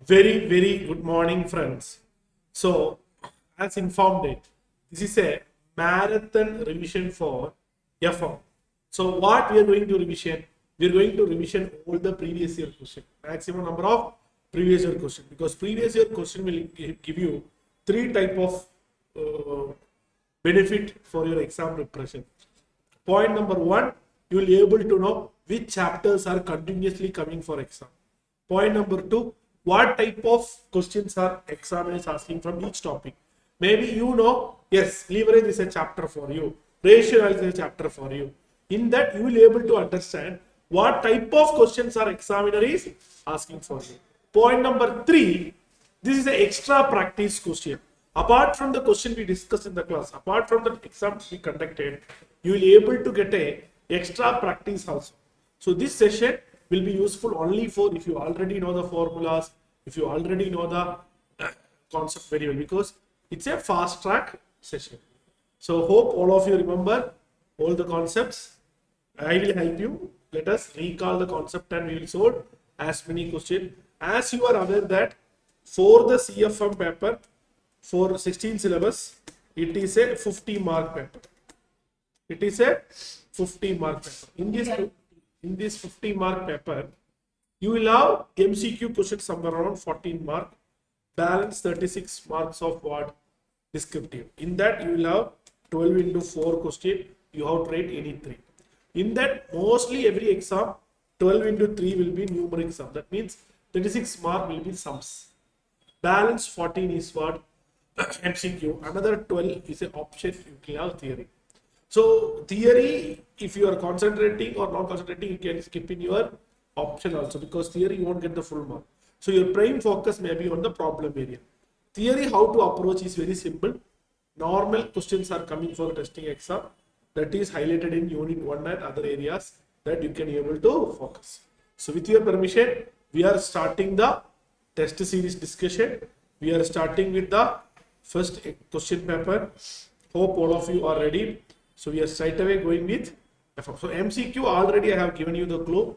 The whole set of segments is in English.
Very good morning, friends. So, as informed it, this is a marathon revision for FM. So, what we are going to revision? We are going to revision all the previous year question, maximum number of previous year question, because previous year question will give you three type of benefit for your exam preparation. Point number one, you will be able to know which chapters are continuously coming for exam. Point number two, what type of questions are examiners asking from each topic. Maybe you know, yes, leverage is a chapter for you, ratio is a chapter for you. In that, you will be able to understand what type of questions are examiner is asking for you. Point number three, this is an extra practice question. Apart from the question we discussed in the class, apart from the exam we conducted, you will be able to get a extra practice also. So this session will be useful only for if you already know the formulas, if you already know the concept very well, because it's a fast track session. So hope all of you remember all the concepts. I will help you. Let us recall the concept and we will solve as many questions. As you are aware that for the CFM paper, for 16 syllabus, it is a 50-mark paper. It is a 50-mark paper. In this 50-mark paper, you will have MCQ questions somewhere around 14 mark, balance 36 marks of what? Descriptive. In that, you will have 12 into 4 question. You have to rate any 3. In that, mostly every exam, 12 into 3 will be numeric sum. That means 36 mark will be sums. Balance 14 is what? MCQ. Another 12 is an option. You can have theory. So theory, if you are concentrating or not concentrating, you can skip in your option also, because theory you won't get the full mark. So your prime focus may be on the problem area. Theory, how to approach is very simple. Normal questions are coming for the testing exam. That is highlighted in unit 1 and other areas that you can be able to focus. So with your permission, we are starting the test series discussion. We are starting with the first question paper. Hope all of you are ready. So we are straight away going with FF. So MCQ already I have given you the clue.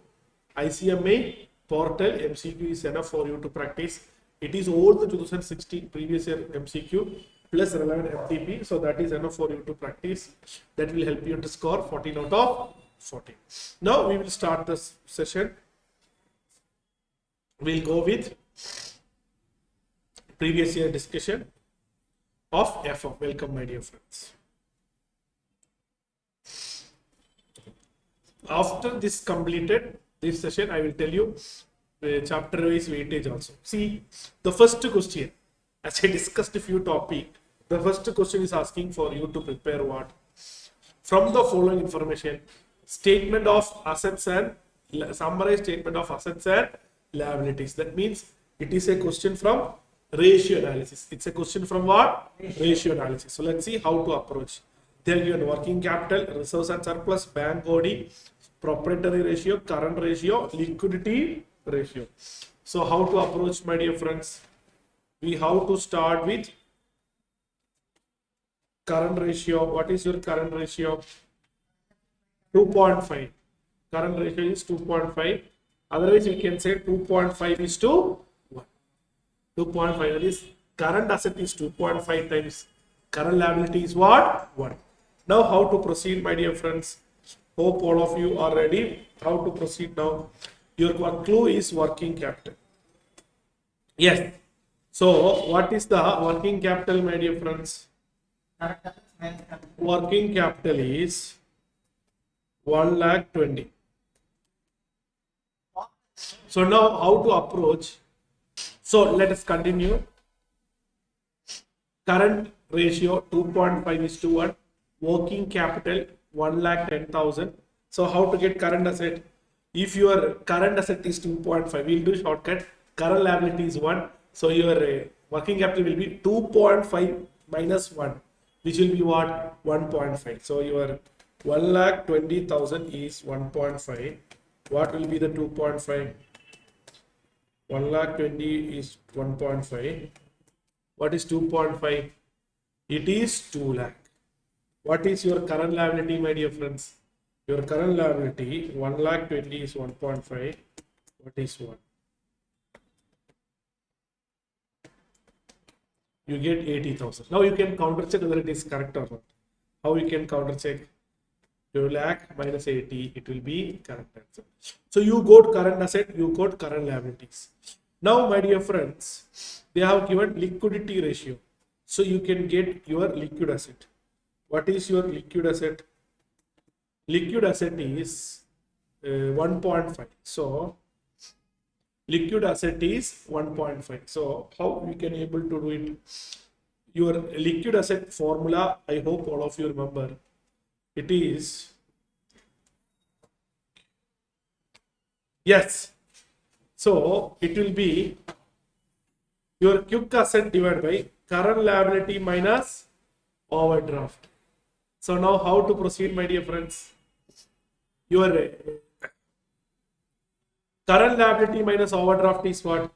ICMA portal MCQ is enough for you to practice. It is all the 2016 previous year MCQ plus relevant FTP. So that is enough for you to practice. That will help you to score 14 out of 14. Now we will start this session. We'll go with previous year discussion of FF. Welcome, my dear friends. After this completed, this session, I will tell you the chapter wise weightage also. See, the first question, as I discussed a few topics, the first question is asking for you to prepare what? From the following information, statement of assets and summarize statement of assets and liabilities. That means it is a question from ratio analysis. It's a question from what? Ratio analysis. So let's see how to approach. They'll give working capital, reserves and surplus, bank body, proprietary ratio, current ratio, liquidity ratio. So how to approach, my dear friends? We have to start with current ratio. What is your current ratio? 2.5. Current ratio is 2.5. Otherwise, we can say 2.5 is to 1. 2.5, that is current asset is 2.5 times current liability is what? 1. Now, how to proceed, my dear friends? Hope all of you are ready. How to proceed now? Your clue is working capital. Yes. So, what is the working capital, my dear friends? Working capital is 1,20,000. So, now how to approach? So, let us continue. Current ratio 2.5 is to 1. Working capital 1,10,000. So how to get current asset? If your current asset is 2.5, we'll do shortcut. Current liability is 1. So your working capital will be 2.5 minus 1, which will be what? 1.5. So your 1,20,000 is 1.5. What will be the 2.5? 1,20,000 is 1.5. What is 2.5? It is 2 lakh. What is your current liability, my dear friends? Your current liability 1,20,000 is 1.5. What is 1? You get 80,000. Now you can counter check whether it is correct or not. How you can counter check? 2 lakh minus 80, it will be correct answer. So you got current asset, you got current liabilities. Now, my dear friends, they have given liquidity ratio. So you can get your liquid asset. What is your liquid asset? Liquid asset is 1.5. So liquid asset is 1.5. So how we can able to do it? Your liquid asset formula, I hope all of you remember. It is, yes. So it will be your quick asset divided by current liability minus overdraft. So now how to proceed, my dear friends? Your current liability minus overdraft is what?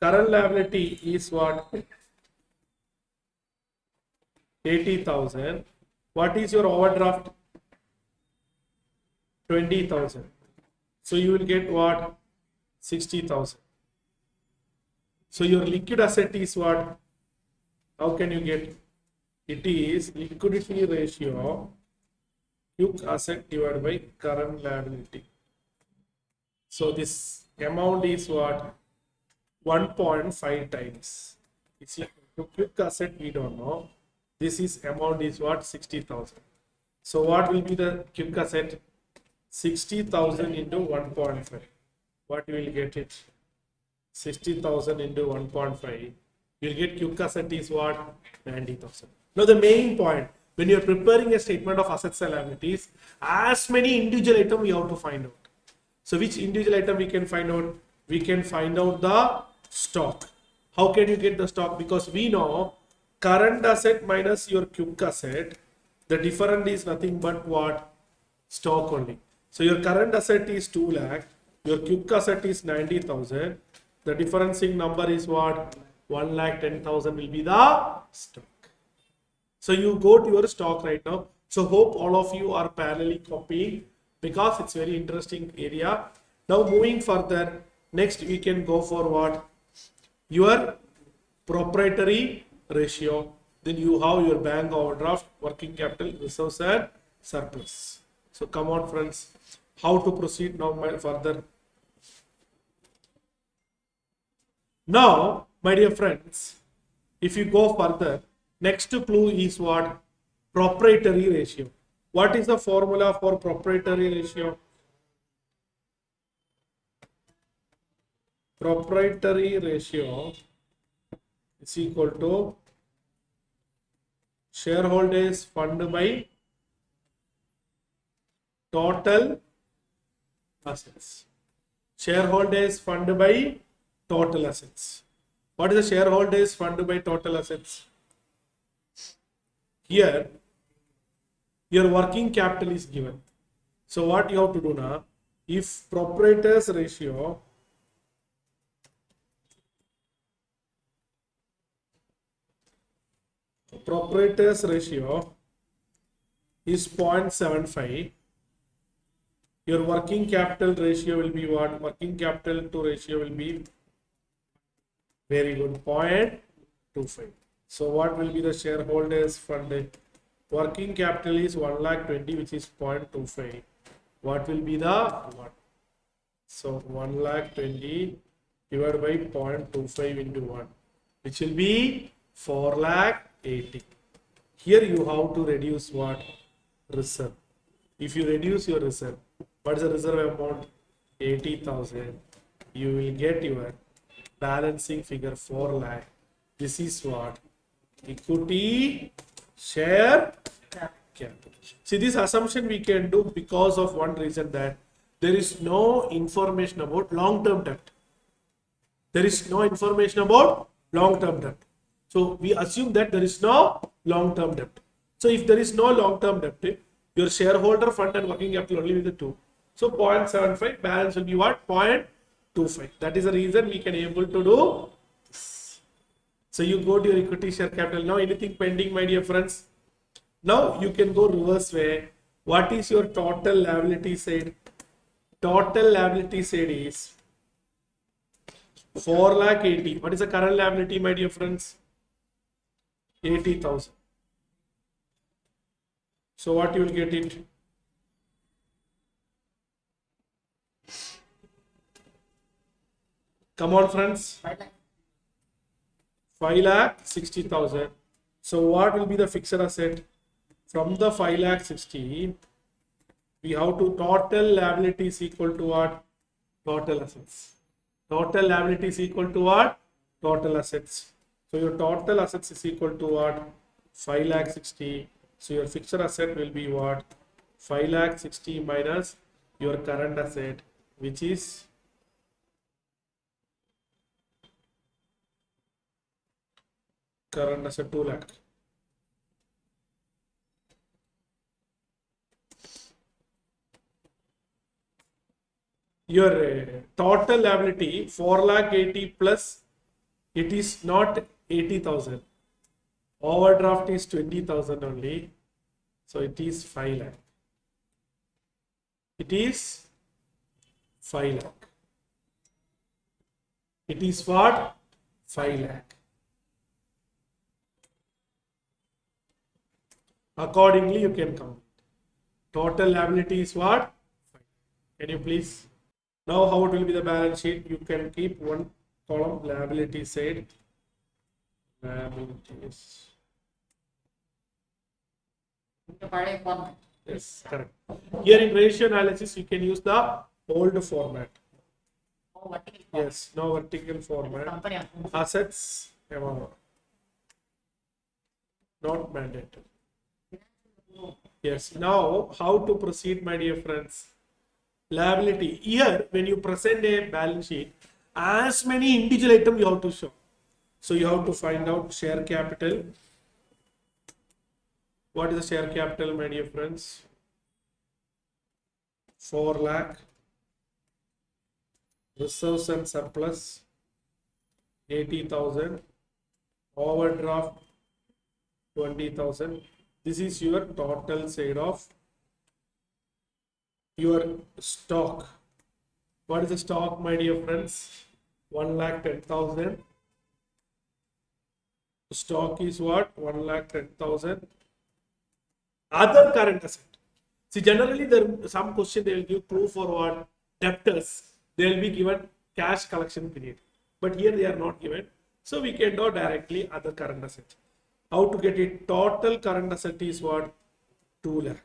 Current liability is what? 80,000. What is your overdraft? 20,000. So you will get what? 60,000. So your liquid asset is what? How can you get? It is liquidity ratio quick asset divided by current liability. So this amount is what? 1.5 times. It's equal to quick asset, we don't know. This is amount is what? 60,000. So what will be the quick asset? 60,000 into 1.5. What you will get it? 60,000 into 1.5. You'll get quick asset is what? 90,000. Now the main point, when you're preparing a statement of assets and liabilities, as many individual items we have to find out. So which individual item we can find out? We can find out the stock. How can you get the stock? Because we know current asset minus your quick asset, the difference is nothing but what? Stock only. So your current asset is 2 lakh, your quick asset is 90,000. The differencing number is what? 1,10,000 will be the stock. So you go to your stock right now. So hope all of you are parallelly copying because it's very interesting area. Now moving further, next we can go for what? Your proprietary ratio. Then you have your bank overdraft, working capital, reserves and surplus. So come on friends, how to proceed now further? Now, my dear friends, if you go further, next clue is what? Proprietary ratio. What is the formula for proprietary ratio? Proprietary ratio is equal to shareholders fund by total assets. Shareholders fund by total assets. What is the shareholders fund by total assets? Here, your working capital is given. So what you have to do now? If proprietors ratio is 0.75, your working capital ratio will be what? Working capital to ratio will be very good, 0.25. So what will be the shareholders fund? Working capital is 1,20,000, which is 0.25. What will be the what? So 1,20,000 divided by 0.25 into 1, which will be 4,80,000. Here you have to reduce what? Reserve. If you reduce your reserve, what is the reserve amount? 80,000. You will get your balancing figure 4 lakh. This is what? Equity share capital. See, this assumption we can do because of one reason, that there is no information about long-term debt. There is no information about long-term debt. So we assume that there is no long-term debt. So if there is no long-term debt, your shareholder fund and working capital only with the two. So 0.75, balance will be what? 0.25. That is the reason we can able to do this. So you go to your equity share capital. Now anything pending, my dear friends? Now you can go reverse way. What is your total liability side? Total liability side is 4,80,000. What is the current liability, my dear friends? 80,000. So what you will get it? Come on, friends. 5,60,000. So what will be the fixed asset? From the 5,60,000, we have to total liability is equal to what? Total assets. Total liability is equal to what? Total assets. So your total assets is equal to what? 5,60,000. So your fixed asset will be what? 5,60,000 minus your current asset, which is current asset 2 lakh. Your total liability 4,80,000 plus, it is not 80,000. Overdraft is 20,000 only. So it is 5 lakh. It is 5 lakh. It is what? 5 lakh. Accordingly, you can count. Total liability is what? Can you please? Now, how it will be the balance sheet? You can keep one column liability side. Liabilities. Yes, correct. Here in ratio analysis, you can use the old format. Yes, no vertical format. Assets, not mandatory. Yes, now how to proceed, my dear friends? Liability. Here, when you present a balance sheet, as many individual items you have to show. So you have to find out share capital. What is the share capital, my dear friends? 4 lakh. Reserves and surplus 80,000. Overdraft 20,000. This is your total side of your stock. What is the stock, my dear friends? 1,10,000. Stock is what? 1,10,000. Other current asset. See, generally there some question they will give clue for what? Debtors. They will be given cash collection period. But here they are not given. So we can do directly other current asset. How to get it? Total current asset is what? 2 lakh.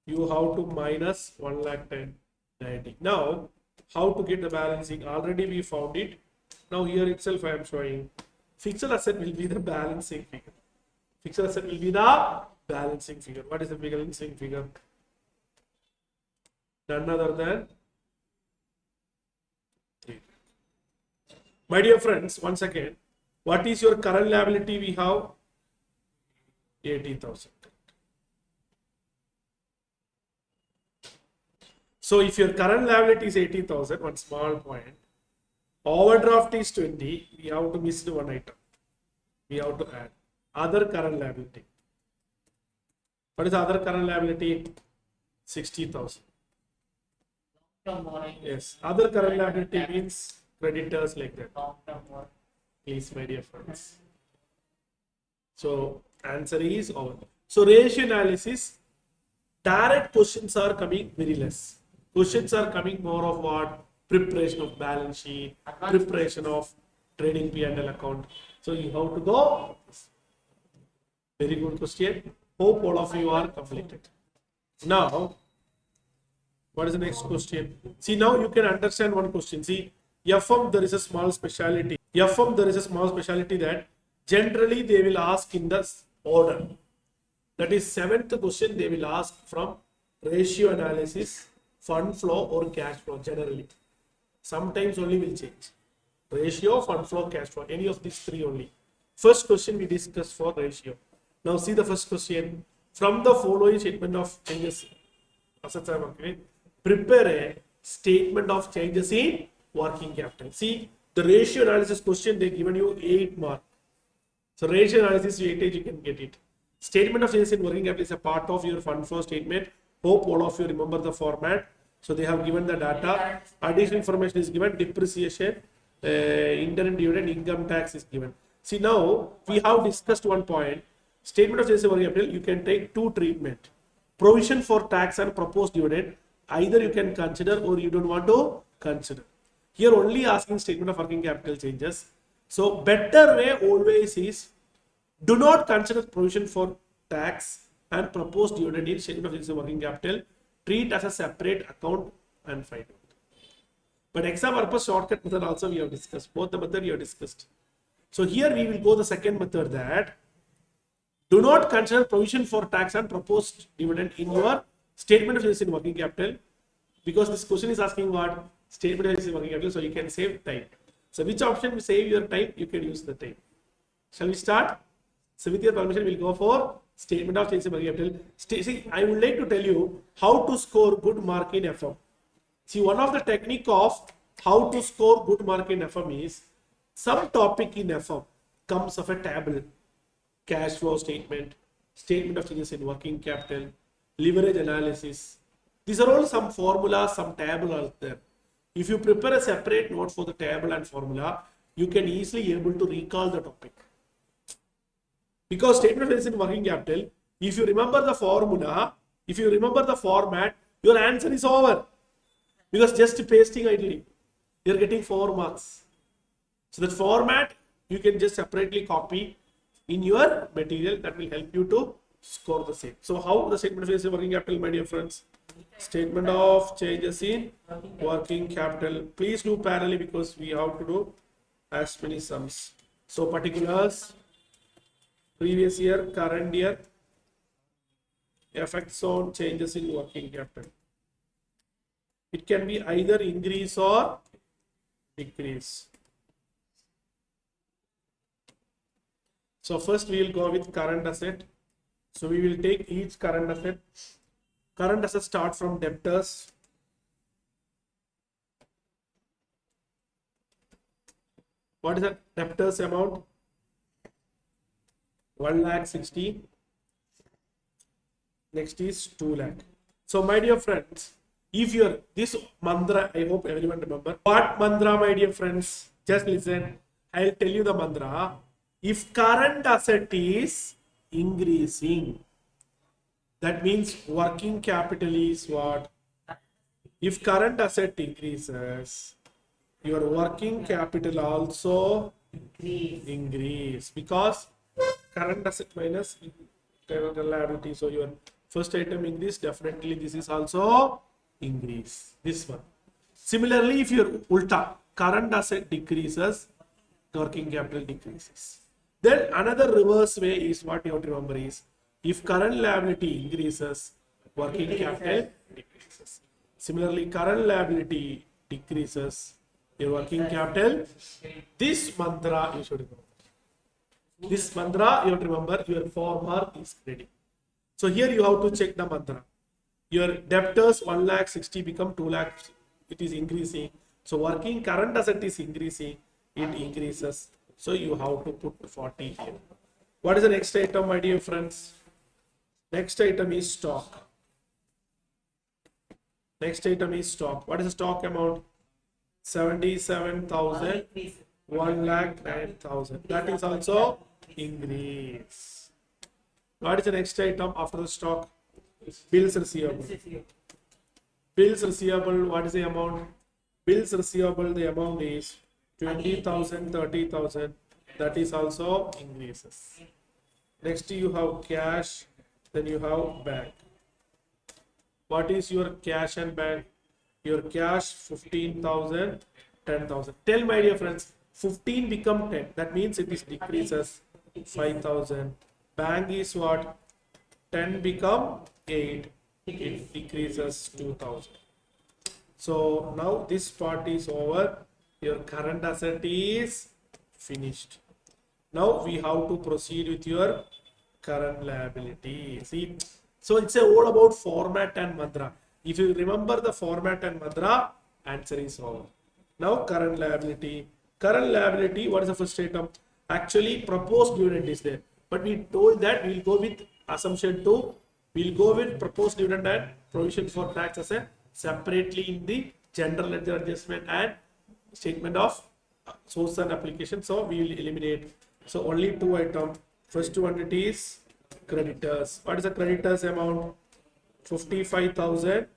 You have to minus 1,10,90. Now, how to get the balancing? Already we found it. Now here itself I am showing. Fixed asset will be the balancing figure. Fixed asset will be the balancing figure. What is the balancing figure? None other than 3. My dear friends, once again, what is your current liability we have? 80,000. So if your current liability is 80,000, one small point, overdraft is 20, we have to miss one item. We have to add other current liability. What is other current liability? 60,000. Yes, other current liability means creditors like that. Please, my dear friends. So answer is over. So ratio analysis, direct questions are coming very less. Questions are coming more of what? Preparation of balance sheet, preparation of trading P&L account. So you have to go. Very good question. Hope all of you are completed. Now, what is the next question? See, now you can understand one question. See, FM there is a small speciality. FM there is a small speciality that generally they will ask in the order. That is 7th question they will ask from ratio analysis, fund flow or cash flow generally. Sometimes only will change. Ratio, fund flow, cash flow. Any of these 3 only. First question we discussed for ratio. Now see the first question. From the following statement of changes, assets are okay. Prepare a statement of changes in working capital. See the ratio analysis question they given you 8 mark. So ratio analysis weightage you can get it. Statement of changes in working capital is a part of your fund flow statement. Hope all of you remember the format. So they have given the data. Additional information is given. Depreciation, interim dividend, income tax is given. See, now we have discussed one point. Statement of changes in working capital, you can take two treatment. Provision for tax and proposed dividend. Either you can consider or you don't want to consider. Here only asking statement of working capital changes. So better way always is do not consider provision for tax and proposed dividend in statement of changes in working capital. Treat as a separate account and find out. But exam purpose shortcut method also we have discussed. Both the method we have discussed. So here we will go the second method, that do not consider provision for tax and proposed dividend in your statement of changes in working capital, because this question is asking what statement of changes in working capital, so you can save time. So which option will save your time? You can use the time. Shall we start? So with your permission, we'll go for statement of changes in working capital. See, I would like to tell you how to score good mark in FM. See, one of the technique of how to score good mark in FM is some topic in FM comes of a table, cash flow statement, statement of changes in working capital, leverage analysis. These are all some formulas, some table out there. If you prepare a separate note for the table and formula, you can easily able to recall the topic. Because statement of changes in working capital, if you remember the formula, if you remember the format, your answer is over. Because just pasting idly, you are getting 4 marks. So that format you can just separately copy in your material, that will help you to score the same. So how the statement of changes in working capital, my dear friends? Statement of changes in working capital. Please do parallelly because we have to do as many sums. So particulars, previous year, current year, effects on changes in working capital. It can be either increase or decrease. So first we will go with current asset. So we will take each current asset. Current assets start from debtors. What is the debtors amount? 1,60,000. Next is 2 lakh. So my dear friends, if you're this mantra, I hope everyone remember. What mantra, my dear friends? Just listen. I'll tell you the mantra. If current asset is increasing, that means working capital is what? If current asset increases, your working capital also increase, because current asset minus current liability. So your first item increase, definitely this is also increase. This one. Similarly, if your ulta, current asset decreases, working capital decreases. Then another reverse way is what you have to remember is, if current liability increases, working capital decreases. Similarly, current liability decreases, your working capital. This mantra you should remember. This mantra you have to remember, your 4 mark is ready. So here you have to check the mantra. Your debtors 1,60,000 become 2 lakh. It is increasing. So working current asset is increasing. It increases. So you have to put 40 here. What is the next item, my dear friends? Next item is stock. Next item is stock. What is the stock amount? 77,000, 1,09,000. That is also increase. What is the next item after the stock? Bills receivable. Bills receivable, what is the amount? Bills receivable, the amount is 20,000, 30,000. That is also increases. Next you have cash, then you have bank. What is your cash and bank? Your cash 15,000, 10,000. Tell my dear friends, 15 become 10. That means it is decreases 5,000. Bank is what? 10 become 8. It decreases 2,000. So now this part is over. Your current asset is finished. Now we have to proceed with your current liability. See, so it's all about format and mantra. If you remember the format and mantra, answer is over. Now current liability. Current liability, what is the first item? Actually proposed dividend is there. But we told that we will go with assumption 2. We will go with proposed dividend and provision for tax asset separately in the general ledger adjustment and statement of source and application. So we will eliminate. So only two items. First one it is creditors. What is the creditors amount? 55,000,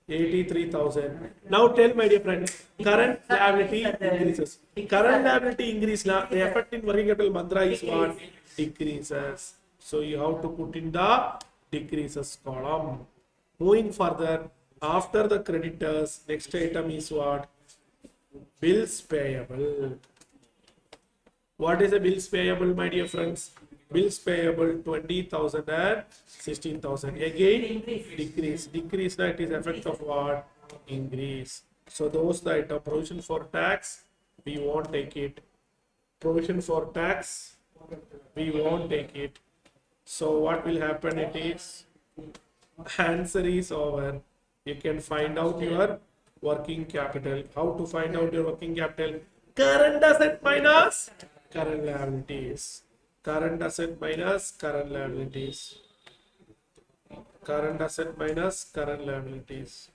83,000. Now tell my dear friend, current liability increases. Current liability increase now. The effect in working capital mantra is what? Decreases. So you have to put in the decreases column. Moving further, after the creditors, next item is what? Bills payable. What is the bills payable, my dear friends? Bills payable 20,000 and 16,000. Again, decrease. Decrease, that is effect of what? Increase. So those the item. Provision for tax, we won't take it. Provision for tax, we won't take it. So what will happen? It is answer is over. You can find out your working capital. How to find out your working capital? Current asset minus current liabilities. Current asset minus current liabilities. Current asset minus current liabilities.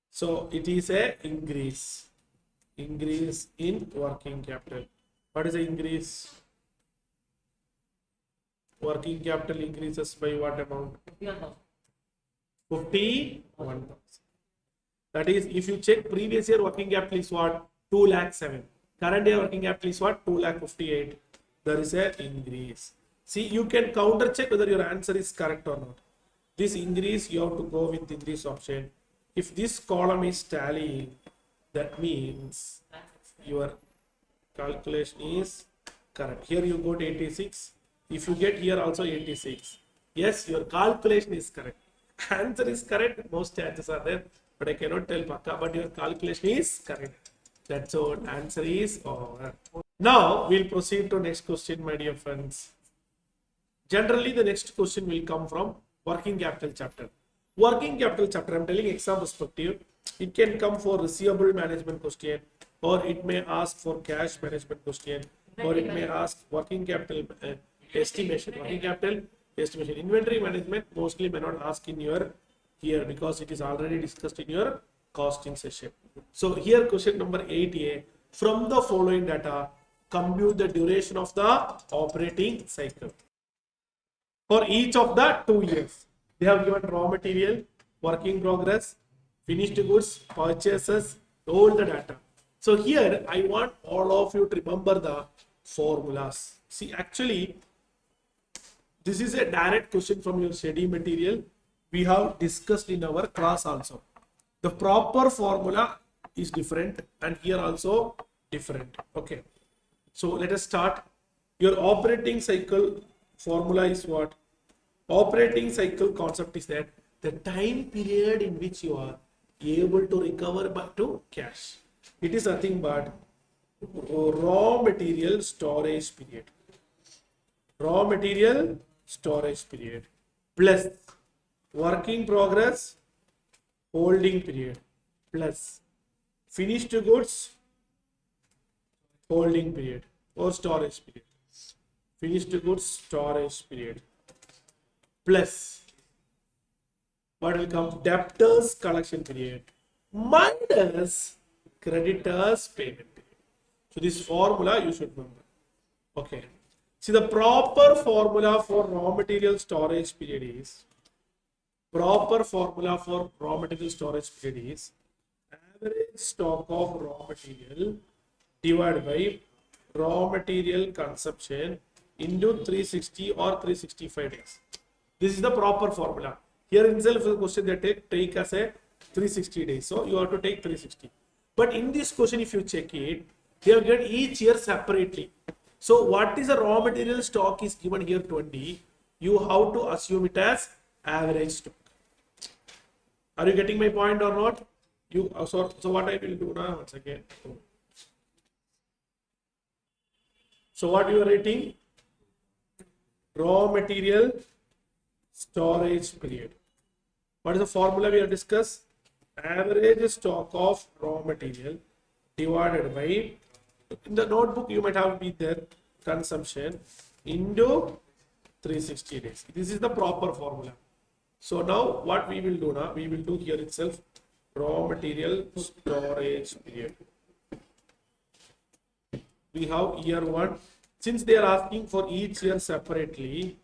So it is a increase. Increase in working capital. What is the increase? Working capital increases by what amount? 51,000. That is, if you check previous year working capital is what? 2,07,000. Current year working capital is what? 2,58,000. There is a increase. See, you can counter check whether your answer is correct or not. This increase you have to go with in this option. If this column is tallying, that means your calculation is correct. Here you got 86. If you get here also 86, yes, your calculation is correct. Answer is correct. Most chances are there, but I cannot tell Pakka, but your calculation is correct. That's all. Answer is over. Now we'll proceed to next question, my dear friends. Generally, the next question will come from working capital chapter. Working capital chapter, I'm telling exam perspective. It can come for receivable management question, or it may ask for cash management question, or it may ask working capital estimation. Working capital estimation. Inventory management mostly may not ask in your here because it is already discussed in your costing session. So here question number 8a. From the following data, compute the duration of the operating cycle. For each of the 2 years, they have given raw material, work in progress, finished goods, purchases, all the data. So here I want all of you to remember the formulas. See, actually, this is a direct question from your study material. We have discussed in our class also. The proper formula is different and here also different. Okay. So let us start. Your operating cycle formula is what? Operating cycle concept is that the time period in which you are able to recover back to cash. It is nothing but raw material storage period. Raw material storage period plus work in progress holding period plus finished goods holding period or storage period. Finished goods storage period plus what will come? Debtors collection period minus creditors payment period. So this formula you should remember. Okay. See, the proper formula for raw material storage period is average stock of raw material divided by raw material consumption into 360 or 365 days. This is the proper formula. Here itself the question they take as a 360 days. So you have to take 360. But in this question, if you check it, they have given each year separately. So what is the raw material stock is given here 20. You have to assume it as average stock. Are you getting my point or not? So what I will do now once again. So what you are writing? Raw material storage period. What is the formula we have discussed? Average stock of raw material divided by, in the notebook you might have been there, consumption into 360 days. This is the proper formula. So now what we will do now, we will do here itself raw material storage period. we have year 1. Since they are asking for each year separately,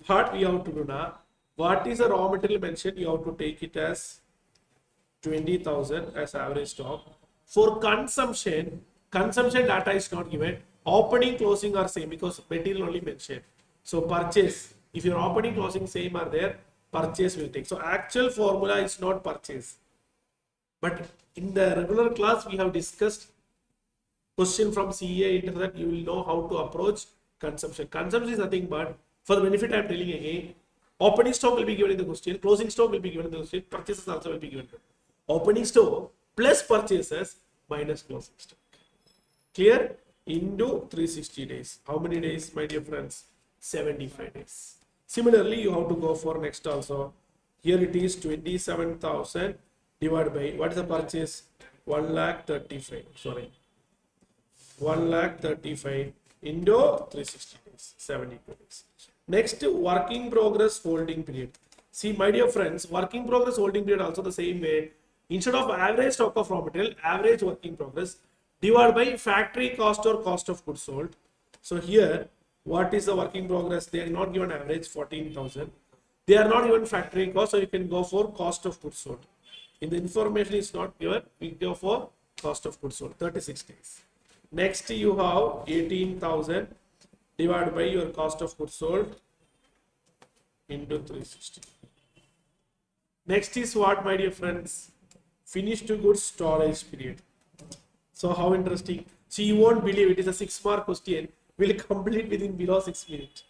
what we have to do now? What is the raw material mentioned? You have to take it as 20,000 as average stock. For consumption data is not given. Opening, closing are same because material only mentioned. So purchase, if your opening, closing same are there, purchase will take. So actual formula is not purchase. But in the regular class, we have discussed question from CA into that you will know how to approach consumption. Consumption is nothing but, for the benefit I am telling again, opening stock will be given in the question, closing stock will be given in the question, purchases also will be given. Opening stock plus purchases minus closing stock. Clear? Into 360 days. How many days, my dear friends? 75 days. Similarly, you have to go for next also. Here it is 27,000 divided by, what is the purchase? 1,35,000. Sorry. 1,35,000 into 360 days, 72 days. Next, work in progress holding period. See, my dear friends, work in progress holding period also the same way. Instead of average stock of raw material, average work in progress divided by factory cost or cost of goods sold. So here, what is the work in progress? They are not given average 14,000. They are not given factory cost, so you can go for cost of goods sold. In the information is not given, we go for cost of goods sold, 36 days. Next, you have 18,000 divided by your cost of goods sold into 360. Next is what, my dear friends? Finished goods storage period. So how interesting. So you won't believe it is a 6-mark question. Will complete within below 6 minutes.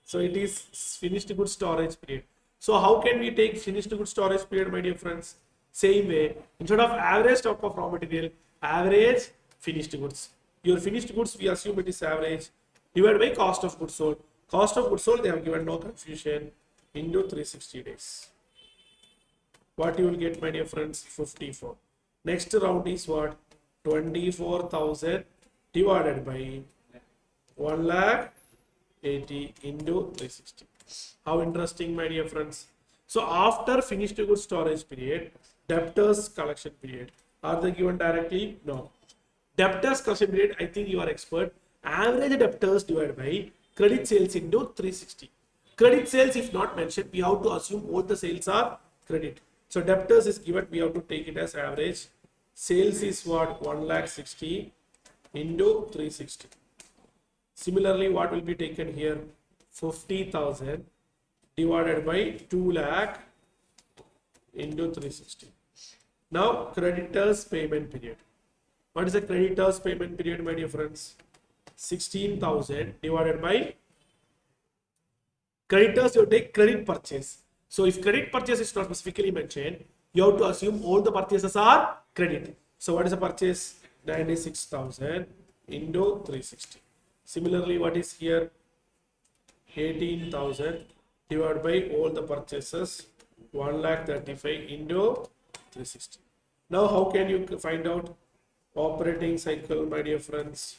So it is finished goods storage period. So how can we take finished goods storage period, my dear friends? Same way. Instead of average stock of raw material, average finished goods. Your finished goods, we assume it is average, divided by cost of goods sold. Cost of goods sold, they have given no confusion, into 360 days. What you will get, my dear friends? 54. Next round is what? 24,000 divided by 1,80,000 into 360. How interesting, my dear friends. So after finished goods storage period, debtors collection period. Are they given directly? No. Debtors collection period, I think you are expert. Average debtors divided by credit sales into 360. Credit sales, if not mentioned, we have to assume all the sales are credit. So debtors is given, we have to take it as average. Sales is what? 1,60,000 into 360. Similarly, what will be taken here? 50,000 divided by 2 lakh into 360. Now, creditors payment period. What is the creditors payment period, my dear friends? 16,000 divided by creditors, you take credit purchase. So if credit purchase is not specifically mentioned, you have to assume all the purchases are credit. So what is the purchase? 96,000 into 360. Similarly, what is here? 18,000 divided by all the purchases, 1,35,000 into 360. Now, how can you find out operating cycle, my dear friends?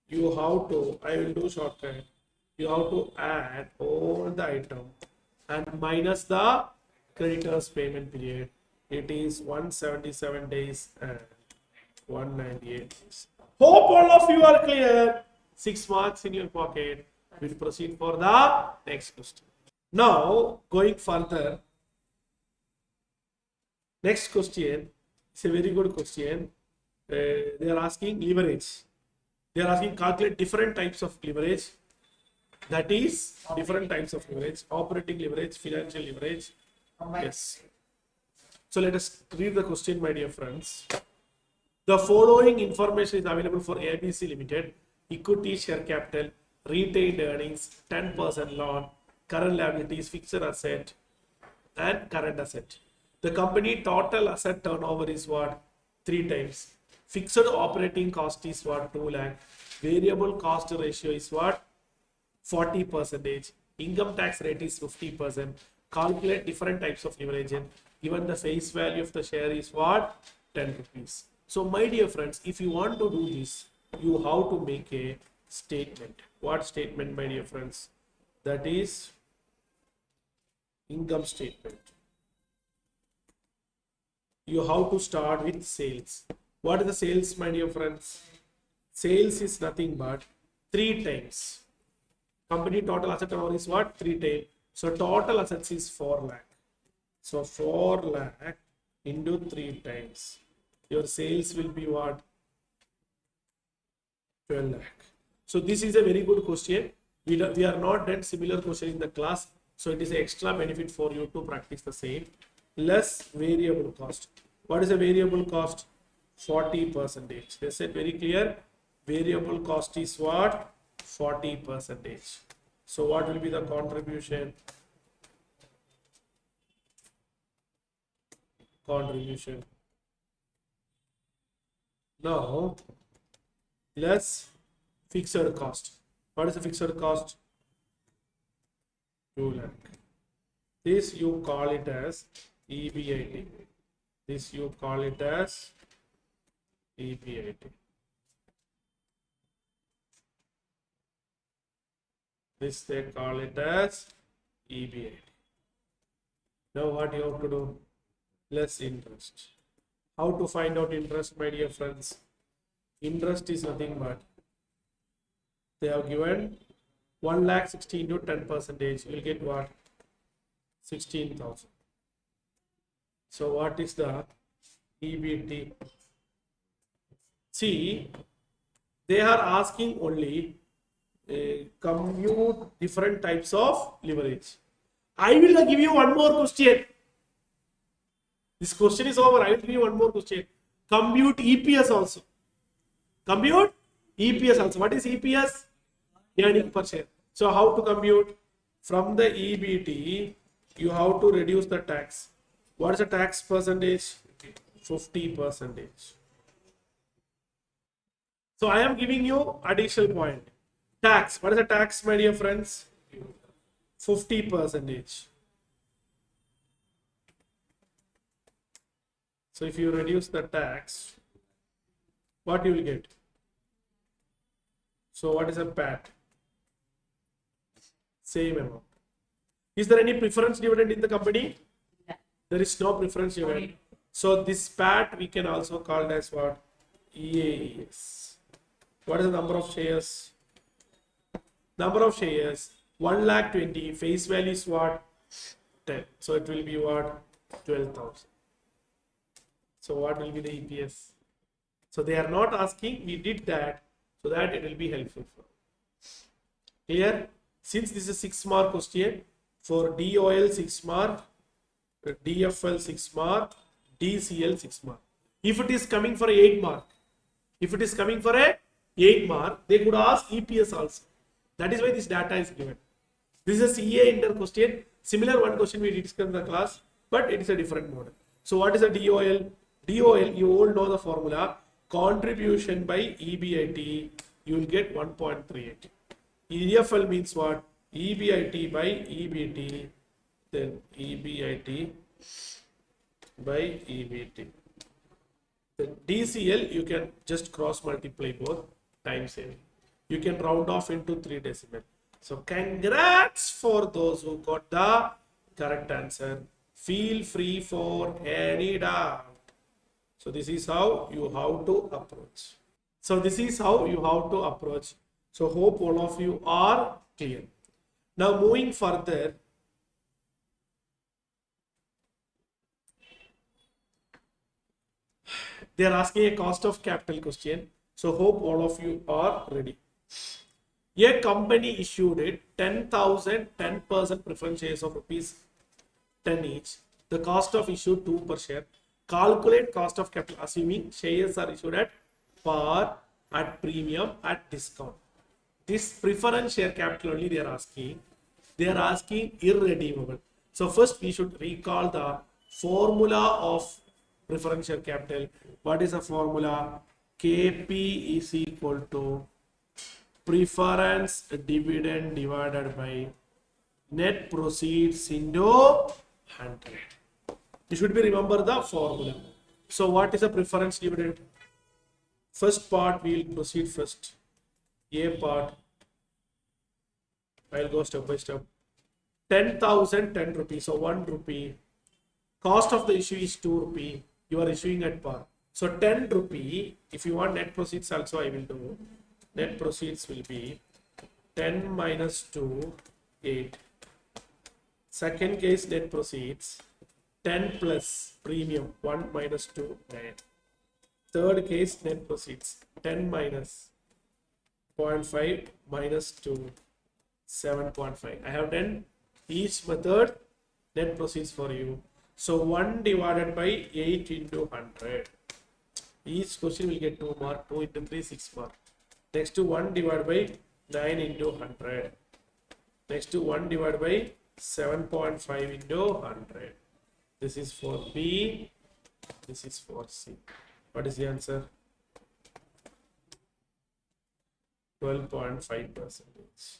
You have to, I will do shortcut. You have to add all the item and minus the creditors payment period. It is 177 days and 198 days. Hope all of you are clear. 6 marks in your pocket. We'll proceed for the next question. Now, going further, next question is a very good question. They are asking leverage. They are asking calculate different types of leverage. That is different types of leverage: operating leverage, financial leverage. Yes. So let us read the question, my dear friends. The following information is available for ABC Limited: equity, share capital, retained earnings, 10% loan, current liabilities, fixed asset, and current asset. The company total asset turnover is what? 3 times. Fixed operating cost is what? 2 lakh. Variable cost ratio is what? 40%. Income tax rate is 50%. Calculate different types of leverage. Given the face value of the share is what? 10 rupees. So my dear friends, if you want to do this, you have to make a statement. What statement, my dear friends? That is income statement. You have to start with sales. What is the sales, my dear friends? Sales is nothing but 3 times. Company total asset turnover is what? 3 times. So total assets is 4 lakh. So 4 lakh into 3 times. Your sales will be what? 12 lakh. So this is a very good question. We are not done similar question in the class. So it is an extra benefit for you to practice the same. Less variable cost. What is a variable cost? 40%. They said very clear. Variable cost is what? 40%. So what will be the contribution? Now, less fixed cost. What is the fixed cost? 2 lakh. This you call it as EBIT. This you call it as EBIT. This they call it as EBIT. Now what you have to do? Less interest. How to find out interest, my dear friends? Interest is nothing but they have given 1 lakh 16 to 10%. You will get what? 16,000. So what is the EBT? See, they are asking only compute different types of leverage. I will give you one more question. This question is over. I will give you one more question. Compute EPS also. Compute EPS also. What is EPS? Earning per share. So how to compute? From the EBT, you have to reduce the tax. What is the tax percentage? 50%. So I am giving you additional point. Tax. What is the tax, my dear friends? 50%. So if you reduce the tax, what you will get? So what is a PAT? Same amount. Is there any preference dividend in the company? No. There is no preference dividend. So this PAT we can also call it as what? EAS. What is the number of shares? Number of shares 1 lakh 20. Face value is what? 10. So it will be what? 12,000. So what will be the EPS? So they are not asking. We did that so that it will be helpful for. Clear? Since this is 6 mark question, for DOL 6 mark, DFL 6 mark, DCL 6 mark. If it is coming for 8 mark, they could ask EPS also. That is why this data is given. This is a CA inter question. Similar one question we discussed in the class, but it is a different model. So what is a DOL? DOL, you all know the formula. Contribution by EBIT, you will get 1.38. EFL means what? EBIT by EBT, then EBIT by EBT. The DCL, you can just cross multiply both time saving. You can round off into 3 decimal. So congrats for those who got the correct answer. Feel free for any doubt. So this is how you have to approach. So hope all of you are clear. Now moving further, they are asking a cost of capital question. So hope all of you are ready. A company issued it 10,000 10% preference shares of rupees 10 each. The cost of issue 2 per share. Calculate cost of capital assuming shares are issued at par, at premium, at discount. This preference share capital only they are asking. They are asking irredeemable. So first we should recall the formula of preference share capital. What is the formula? KP is equal to preference dividend divided by net proceeds into 100. You should be remember the formula. So what is a preference dividend? First part we will proceed first. A part, I will go step by step. 10,000 10 rupees, so 1 rupee. Cost of the issue is 2 rupee. You are issuing at par. So 10 rupee, if you want net proceeds also I will do. Net proceeds will be 10 minus 2, 8. Second case net proceeds 10 plus premium 1 minus 2, 9. Third case net proceeds 10 minus 0.5 minus 2, 7.5. I have done each method net proceeds for you. So 1 divided by 8 into 100. Each question will get 2 mark. 2 into 3, 6 mark. Next to 1 divided by 9 into 100. Next to 1 divided by 7.5 into 100. This is for B. This is for C. What is the answer? 12.5%. Yes.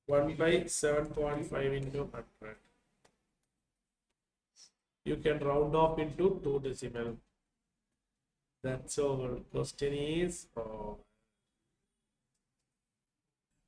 1 by 7.5 into 100. You can round off into 2 decimal. That's all. Question is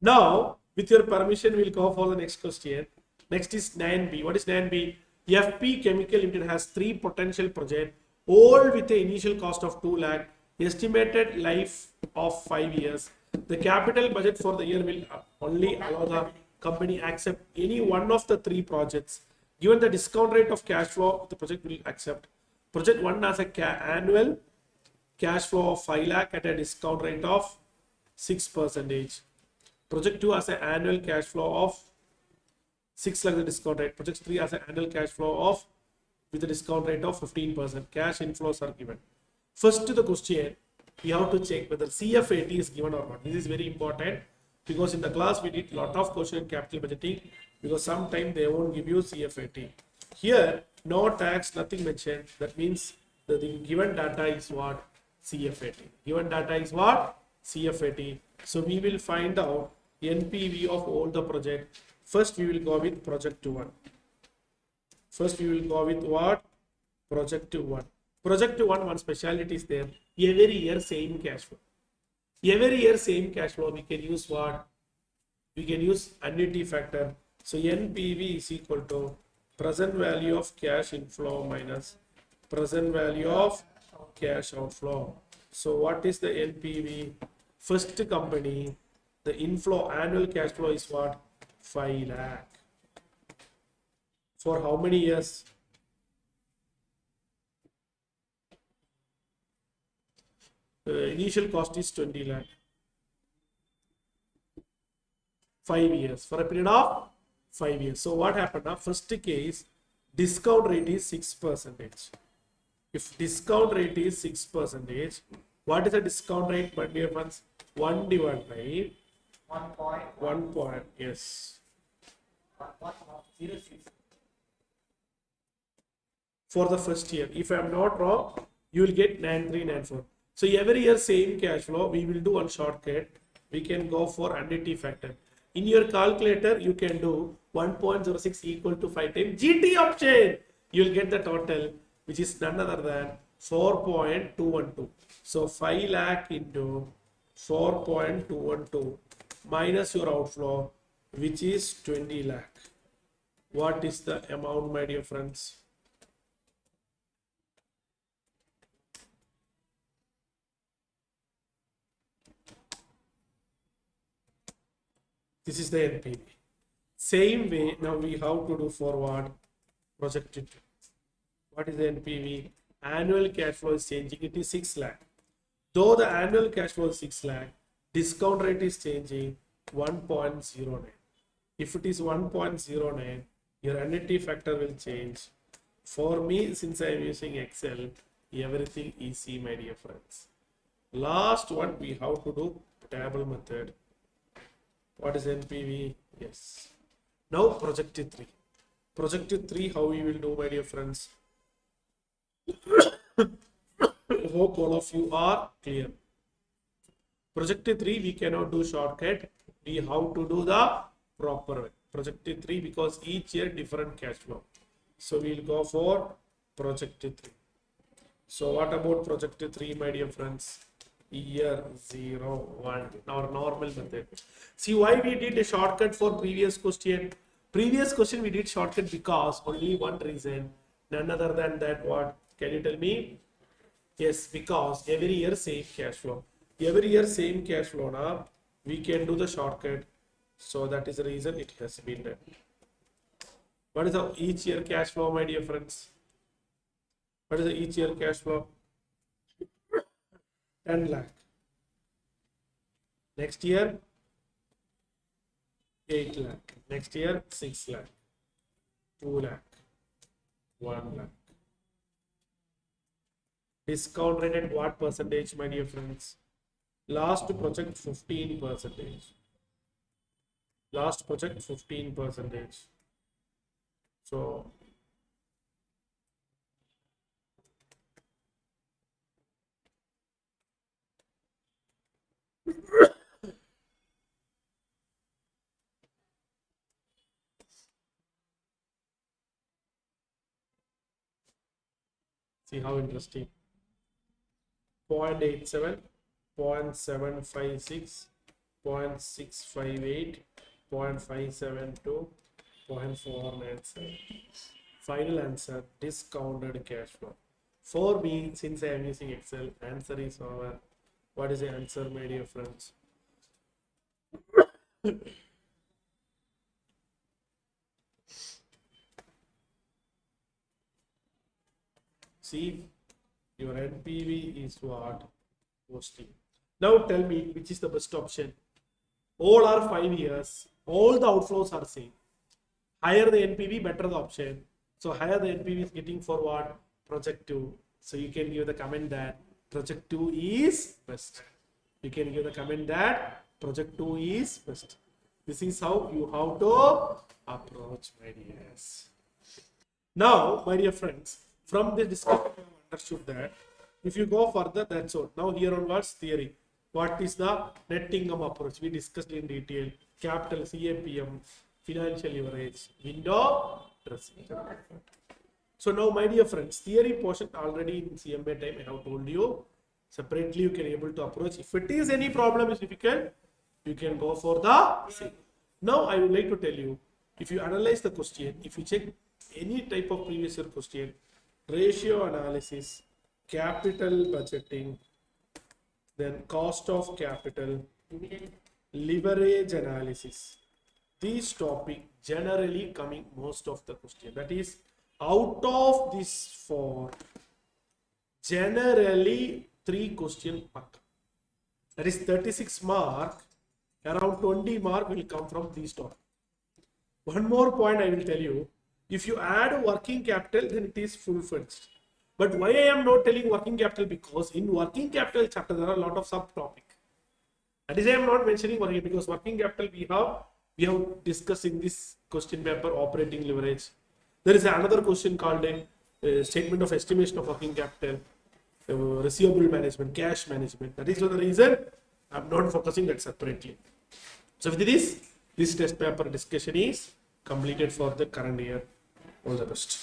now, with your permission, we'll go for the next question. Next is 9B. What is 9B? FP Chemical Limited has 3 potential projects, all with an initial cost of 2 lakh, estimated life of 5 years. The capital budget for the year will only allow the company accept any one of the 3 projects. Given the discount rate of cash flow, the project will accept. Project 1 has a annual cash flow of 5 lakh at a discount rate of 6%. Project 2 has an annual cash flow of 6 lakh, the discount rate. Project 3 has an annual cash flow of with a discount rate of 15%. Cash inflows are given. First to the question, we have to check whether CFAT is given or not. This is very important because in the class we did lot of question in capital budgeting because sometimes they won't give you CFAT. Here, no tax, nothing mentioned. That means the given data is what? CFAT. Given data is what? CFAT. So we will find out NPV of all the project. First we will go with project 1. First we will go with what? Project 1. Project 1, one speciality is there. Every year same cash flow. Every year same cash flow. We can use what? We can use annuity factor. So NPV is equal to present value of cash inflow minus present value of cash outflow. So what is the NPV? First company, the inflow annual cash flow is what? 5 lakh. For how many years? Initial cost is 20 lakh. 5 years. For a period of 5 years. So what happened now? First case, discount rate is 6%. If discount rate is 6%, what is the discount rate, my dear friends? 1 divided by 1 point. Yes. For the first year. If I am not wrong, you will get 9394. So every year same cash flow. We will do one shortcut. We can go for annuity factor. In your calculator, you can do 1.06 equal to 5 times GT option. You will get the total, which is none other than 4.212. So 5 lakh into 4.212 minus your outflow, which is 20 lakh. What is the amount, my dear friends? This is the NPV. Same way, now we have to do forward projected. What is the NPV? Annual cash flow is changing. It is 6 lakh. Though the annual cash flow is 6 lakh, discount rate is changing 1.09. If it is 1.09, your annuity factor will change. For me, since I am using Excel, everything easy, my dear friends. Last one, we have to do table method. What is NPV? Yes. Now projected 3. Projected 3, how we will do, my dear friends? Hope all of you are clear. Projected 3, we cannot do shortcut. We have to do the proper way. Projected 3 because each year different cash flow. So we will go for projected 3. So what about projected 3, my dear friends? Year 0, 1, our normal method. See why we did a shortcut for previous question? Previous question we did shortcut because only one reason, none other than that. What can you tell me? Yes, because every year same cash flow. Every year same cash flow. Now we can do the shortcut. So that is the reason it has been done. What is the each year cash flow, my dear friends? What is the each year cash flow? 10 lakh. Next year 8 lakh. Next year 6 lakh. 2 lakh. 1 lakh. Discount rate at what percentage, my dear friends? Last project 15%. Last project 15%. So see how interesting. 0.87, 0.756, 0.658, 0.572, 0.497. Final answer, discounted cash flow. For me, since I am using Excel, answer is over. What is the answer, my dear friends? See, your NPV is what? Mostly. Now tell me which is the best option. All are 5 years. All the outflows are same. Higher the NPV, better the option. So higher the NPV is getting for what? Project 2. So you can give the comment that project 2 is best. You can give the comment that project 2 is best. This is how you have to approach, my dears. Now, my dear friends, from the discussion, I have understood that if you go further, that's all. Now, here onwards, theory. What is the net income approach? We discussed in detail. Capital, CFM, financial leverage, window dressing. So now, my dear friends, theory portion already in CMA time I have told you. Separately, you can able to approach. If it is any problem is difficult, you can go for the same. Now, I would like to tell you, if you analyze the question, if you check any type of previous year question, ratio analysis, capital budgeting, then cost of capital, leverage analysis. These topic generally coming most of the question. That is, out of this 4, generally 3 question mark. That is 36 mark, around 20 mark will come from these topics. One more point I will tell you. If you add working capital, then it is full-fledged. But why I am not telling working capital? Because in working capital chapter, there are a lot of subtopic. That is why I am not mentioning working, because working capital we have discussed in this question paper, operating leverage. There is another question called a statement of estimation of working capital, receivable management, cash management. That is the reason I am not focusing that separately. So with this test paper discussion is completed for the current year. All the best.